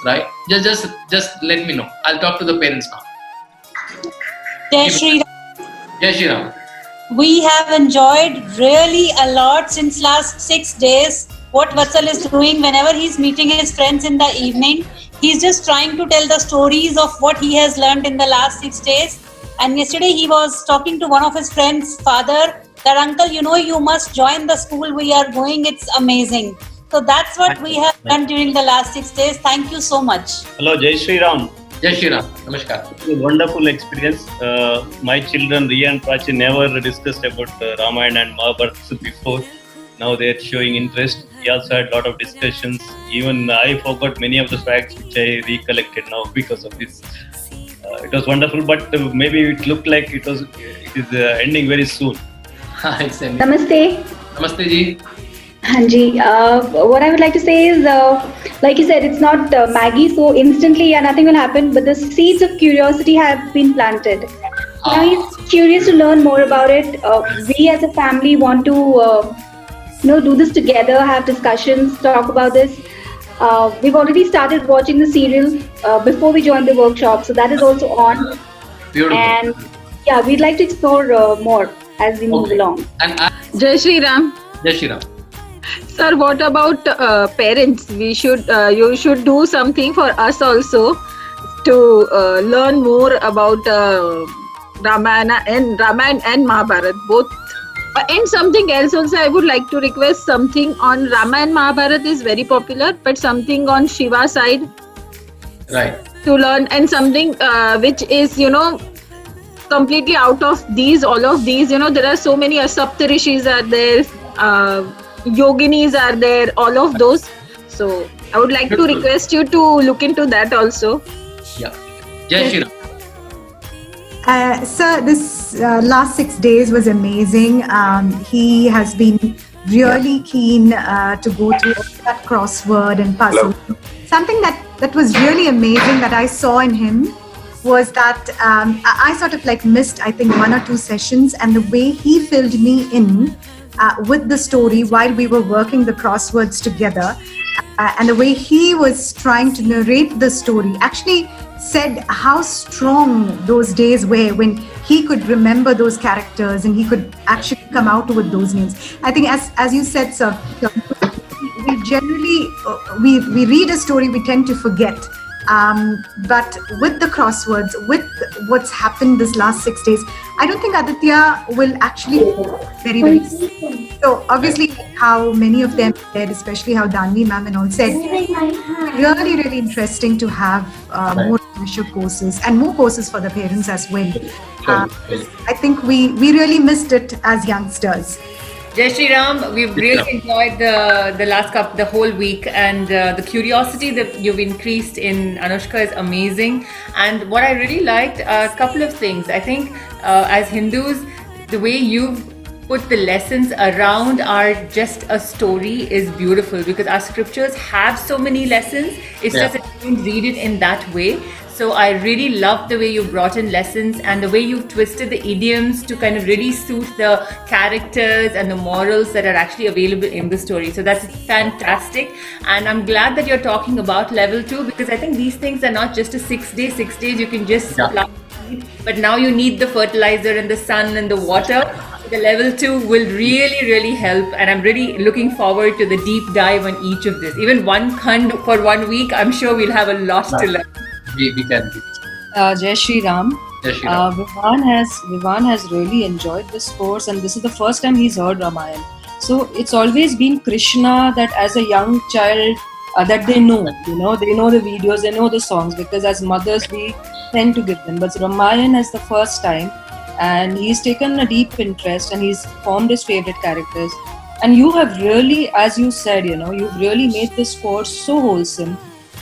right? Just let me know. I'll talk to the parents now. Jai Shri Jai Shri Ram. We have enjoyed really a lot since last 6 days. What Vatsal is doing whenever he's meeting his friends in the evening, he's just trying to tell the stories of what he has learned in the last 6 days. And yesterday he was talking to one of his friends' father that, uncle, you must join the school we are going. It's amazing. So that's what we have done during the last 6 days. Thank you so much. Hello, Jai Shri Ram. Jai Shri Ram. Namaskar. It was a wonderful experience. My children, Riya and Prachi, never discussed about Ramayana and Mahabharata before. Now they are showing interest. We also had a lot of discussions. Even I forgot many of the facts which I recollected now because of this. It was wonderful, but maybe it looked like it is ending very soon. It's ending. Namaste. Namaste ji. Hanji, what I would like to say is, like you said, it's not Maggie, so instantly nothing will happen, but the seeds of curiosity have been planted. Now he's curious to learn more about it. We as a family want to do this together, have discussions, talk about this. We've already started watching the serial before we joined the workshop, so that is also on. Beautiful. And yeah, we'd like to explore more as we move along. And Jai Shri Ram. Jai Shri Ram. Sir, what about parents? You should do something for us also to learn more about Ramayana and Mahabharata both. And something else also, I would like to request something on Ramayana and Mahabharata is very popular, but something on Shiva side, Right. to learn, and something which is completely out of all of these. There are so many Saptarishis are there, yoginis are there, all of those. So I would like to request you to look into that also. Yeah. Jai Shri Ram. Sir, this last 6 days was amazing. He has been really keen to go through all that crossword and puzzle. Something that was really amazing that I saw in him was that I sort of like missed, I think, 1 or 2 sessions, and the way he filled me in with the story while we were working the crosswords together, and the way he was trying to narrate the story actually said how strong those days were when he could remember those characters and he could actually come out with those names. I think as you said, sir, we generally we read a story, we tend to forget. But with the crosswords, with what's happened this last 6 days, I don't think Aditya will actually very, very soon. So obviously how many of them said, especially how Danvi ma'am and all said, really, really interesting to have more leadership courses and more courses for the parents as well. I think we really missed it as youngsters. Jai Shri Ram, we've really enjoyed the whole week, and the curiosity that you've increased in Anushka is amazing. And what I really liked, a couple of things. I think as Hindus, the way you've put the lessons around our just a story is beautiful, because our scriptures have so many lessons. It's just that you don't read it in that way. So I really loved the way you brought in lessons and the way you twisted the idioms to kind of really suit the characters and the morals that are actually available in the story. So that's fantastic. And I'm glad that you're talking about level 2, because I think these things are not just a 6 days you can just apply, but now you need the fertilizer and the sun and the water. The level 2 will really, really help, and I'm really looking forward to the deep dive on each of this. Even one khand for 1 week, I'm sure we'll have a lot to learn. We can. Jai Shri Ram. Jai Shri Ram. Vivan has really enjoyed this course, and this is the first time he's heard Ramayana. So it's always been Krishna that as a young child that they know, they know the videos, they know the songs, because as mothers we tend to give them. But Ramayana is the first time, and he's taken a deep interest and he's formed his favorite characters. And you have really, as you said, you've really made this course so wholesome.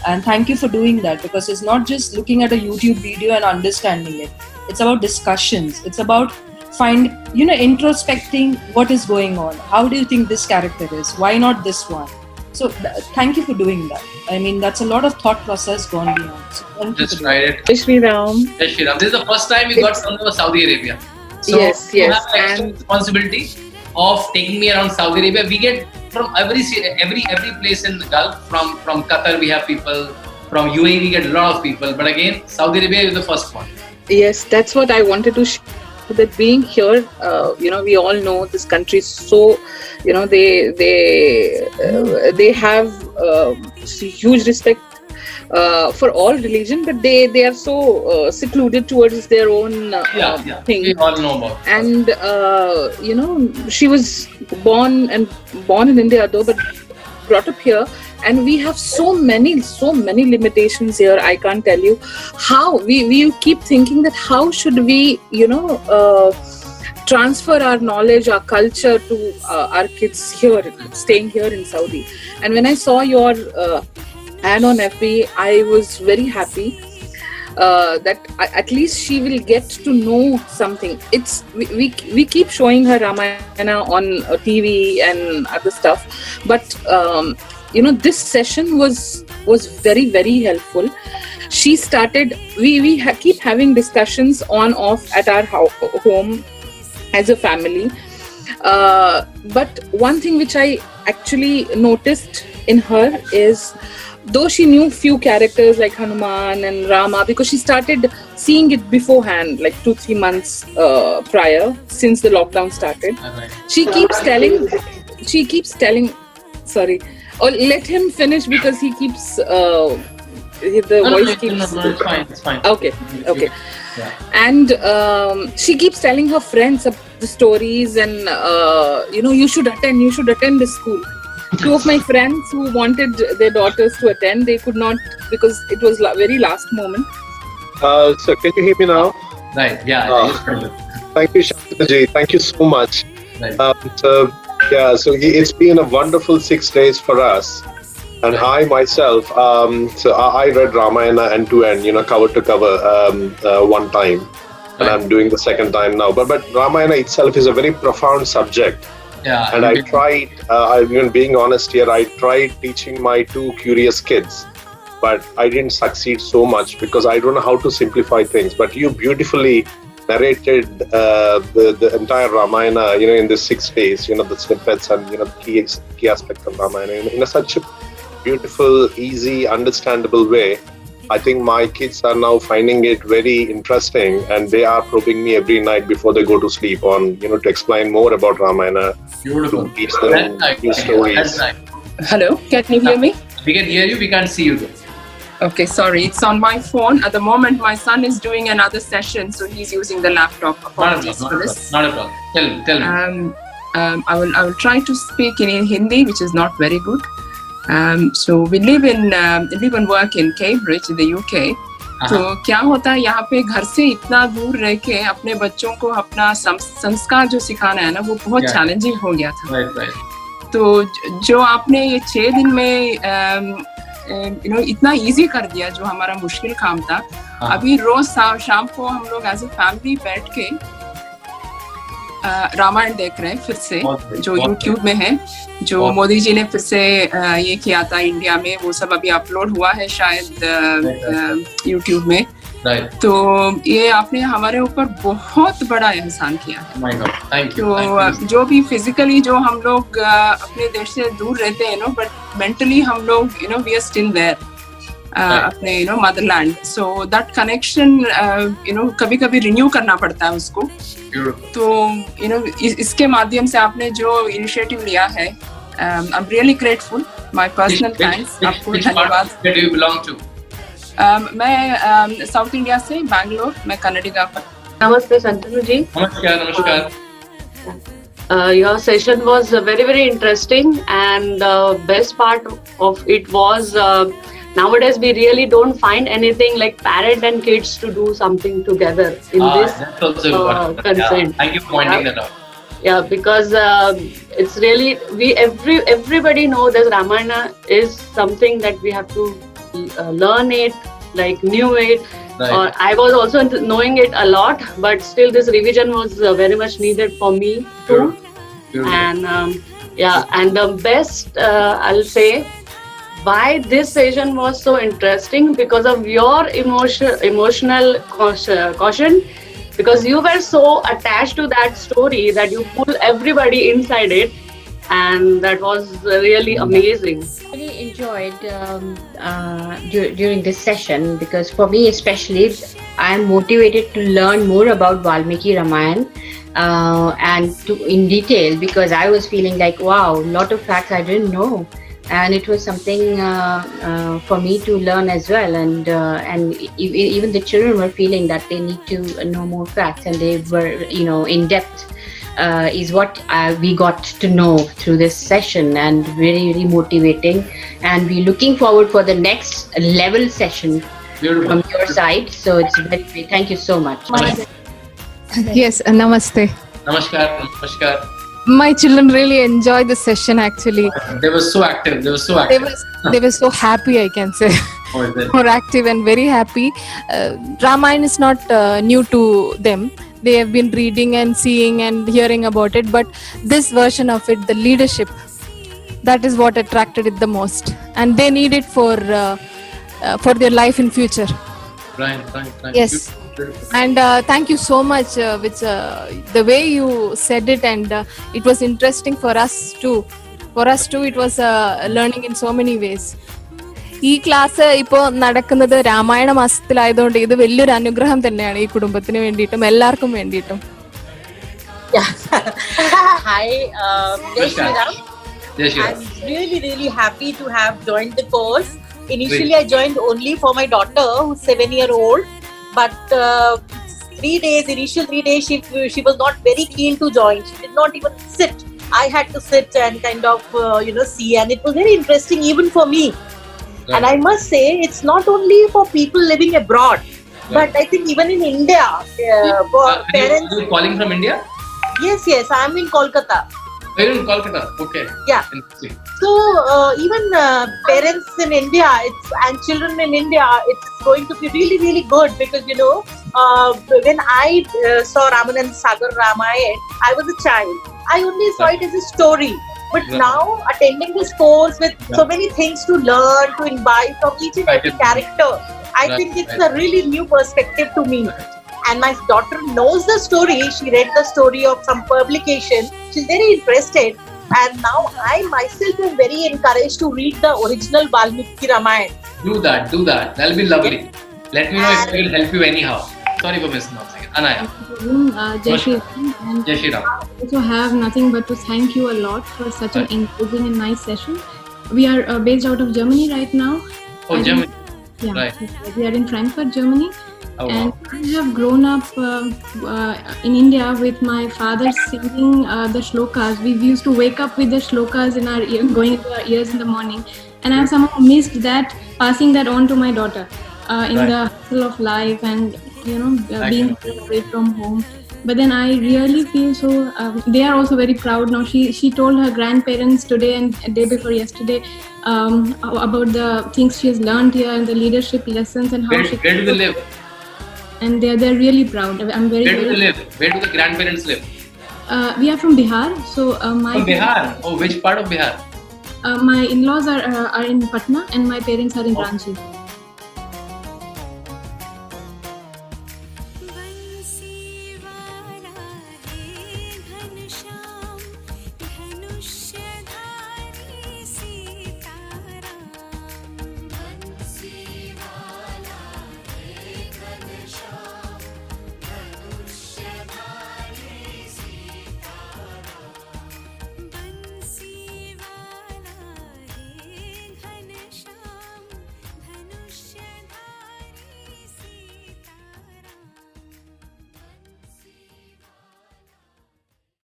And thank you for doing that, because it's not just looking at a YouTube video and understanding it. It's about discussions. It's about introspecting what is going on. How do you think this character is? Why not this one? So thank you for doing that. I mean, that's a lot of thought process gone beyond. So Just try it. Jai Shri Ram. Jai Shri Ram. This is the first time we got from Saudi Arabia. So Yes. you have an extra responsibility of taking me around Saudi Arabia. We get from every place in the Gulf. From Qatar we have people, From UAE, we get a lot of people. But again, Saudi Arabia is the first one. Yes, that's what I wanted to share. That being here, we all know this country is so, they have huge respect for all religion, but they are so secluded towards their own thing. We all know about. And she was born in India though, but brought up here. And we have so many limitations here. I can't tell you how. We keep thinking that how should we, transfer our knowledge, our culture to our kids here, staying here in Saudi. And when I saw your ad on FB, I was very happy that at least she will get to know something. We keep showing her Ramayana on TV and other stuff, but this session was very, very helpful. She started, we keep having discussions on off at our home as a family. But one thing which I actually noticed in her is, though she knew few characters like Hanuman and Rama, because she started seeing it beforehand, like 2-3 months prior, since the lockdown started. She keeps telling, sorry. Oh, let him finish because he keeps the voice keeps. No, it's fine. Okay. Yeah. And she keeps telling her friends the stories, and you should attend this school. 2 of my friends who wanted their daughters to attend, they could not because it was very last moment. So can you hear me now? Right. Yeah. Thank you, Sharjah. Thank you so much. Right. So it's been a wonderful 6 days for us, and I myself, I read Ramayana end to end, cover to cover, one time, and I'm doing the second time now. But Ramayana itself is a very profound subject. Yeah. And I tried, being honest here, I tried teaching my 2 curious kids, but I didn't succeed so much because I don't know how to simplify things. But you beautifully narrated the entire Ramayana, in the 6 days, the snippets and, the key aspects of Ramayana in such a beautiful, easy, understandable way. I think my kids are now finding it very interesting, and they are probing me every night before they go to sleep on, to explain more about Ramayana. Beautiful. To teach them new stories. That's right. Hello, can you hear me? We can hear you. We can't see you though. Okay, sorry, it's on my phone. At the moment, my son is doing another session, so he's using the laptop. Apologies for this. Not a problem. Tell me. I will try to speak in Hindi, which is not very good. So we live and work in Cambridge in the UK. तो क्या होता है यहाँ पे घर से इतना दूर रह के अपने बच्चों को अपना संस्कार जो सिखाना है ना, वो बहुत चैलेंजिंग हो गया था. तो जो आपने ये 6 दिन में इतना इजी कर दिया जो हमारा मुश्किल काम था. अभी रोज शाम को हम लोग एज ए फैमिली बैठ के रामायण देख रहे हैं फिर से, जो YouTube में है, जो मोदी जी ने फिर से ये किया था इंडिया में, वो सब अभी अपलोड हुआ है शायद YouTube में. तो ये आपने हमारे ऊपर बहुत बड़ा एहसान किया है. तो जो भी फिजिकली जो हम लोग अपने देश से दूर रहते हैं बट मेंटली हम लोग वी आर स्टिल देयर अपने मदरलैंड. सो दैट कनेक्शन कभी कभी रिन्यू करना पड़ता है उसको. तो इसके माध्यम से आपने जो इनिशिएटिव लिया है, I am really grateful. My personal thanks. आपको धन्यवाद. मैं साउथ इंडिया से, बैंगलोर, मैं कन्नड़ी गाकर. Namaste, Shantanu ji. Namaskar. Your session was very, very interesting, and the best part of it was nowadays we really don't find anything like parent and kids to do something together in this consent. Thank you for pointing that out. Yeah, because it's really everybody knows that Ramayana is something that we have to learn it, like knew it. Or I was also knowing it a lot, but still this revision was very much needed for me too. And and the best I'll say why this session was so interesting, because of your emotional caution, because you were so attached to that story that you pull everybody inside it, and that was really amazing. Really enjoyed enjoyed during this session, because for me especially, I am motivated to learn more about Valmiki Ramayana and in detail, because I was feeling like, wow, a lot of facts I didn't know. And it was something for me to learn as well, and even the children were feeling that they need to know more facts, and they were, in depth is what we got to know through this session, and very, very motivating. And we're looking forward for the next level session. Beautiful. From your side. So it's very great. Thank you so much. Yes, namaste. Namaskar. My children really enjoyed the session actually. They were so active. They were so happy, I can say. More active and very happy. Ramayana is not new to them. They have been reading and seeing and hearing about it, but this version of it, the leadership, that is what attracted it the most, and they need it for their life in future. Right. Yes. And thank you so much with the way you said it, and it was interesting for us too. For us too, it was learning in so many ways. ഈ class ഇപ്പോൾ നടക്കുന്നത് രാമായണ മാസത്തിലായതുകൊണ്ട് ഇത് വലിയൊരു അനുഗ്രഹം തന്നെയാണ് ഈ കുടുംബത്തിന് വേണ്ടിയിട്ടും എല്ലാവർക്കും വേണ്ടിയിട്ടും. Hi, Jai Shri Ram. I'm really happy to have joined the course. Initially, I joined only for my daughter, who's 7-year-old. But initial 3 days, she was not very keen to join. She did not even sit. I had to sit and kind of, see. And it was very interesting even for me. Right. And I must say, it's not only for people living abroad, but I think even in India, for parents. Are you calling from India? Yes, I'm in Kolkata. You're in Kolkata, okay. Yeah. So even parents in India, and children in India, it's going to be really good, because when I saw Ramanand Sagar Ramayana, I was a child. I only saw it as a story. But now, attending this course with so many things to learn, to imbibe from each and every character, I think it's a really new perspective to me. And my daughter knows the story. She read the story of some publication. She's very interested. And now I myself am very encouraged to read the original Valmiki Ramayana. Do that. That'll be lovely. Let me know if I will help you anyhow. Sorry for missing out. Anaya. Jai Shri Ram. Jai Shri Ram. I also have nothing but to thank you a lot for such an engaging and nice session. We are based out of Germany right now. Oh, Germany. Yeah. Right. We are in Frankfurt, Germany. Oh, and wow. I have grown up in India with my father singing the shlokas. We used to wake up with the shlokas in our ear, going into our ears in the morning. And I have somehow missed that, passing that on to my daughter in the hustle of life and being away from home. But then I really feel so. They are also very proud now. She told her grandparents today and day before yesterday about the things she has learned here and the leadership lessons and how Where do they live? And they're really proud. I'm very. Where do they live? Where do the grandparents live? We are from Bihar. So From Bihar. Oh, which part of Bihar? My in-laws are in Patna and my parents are in Ranchi.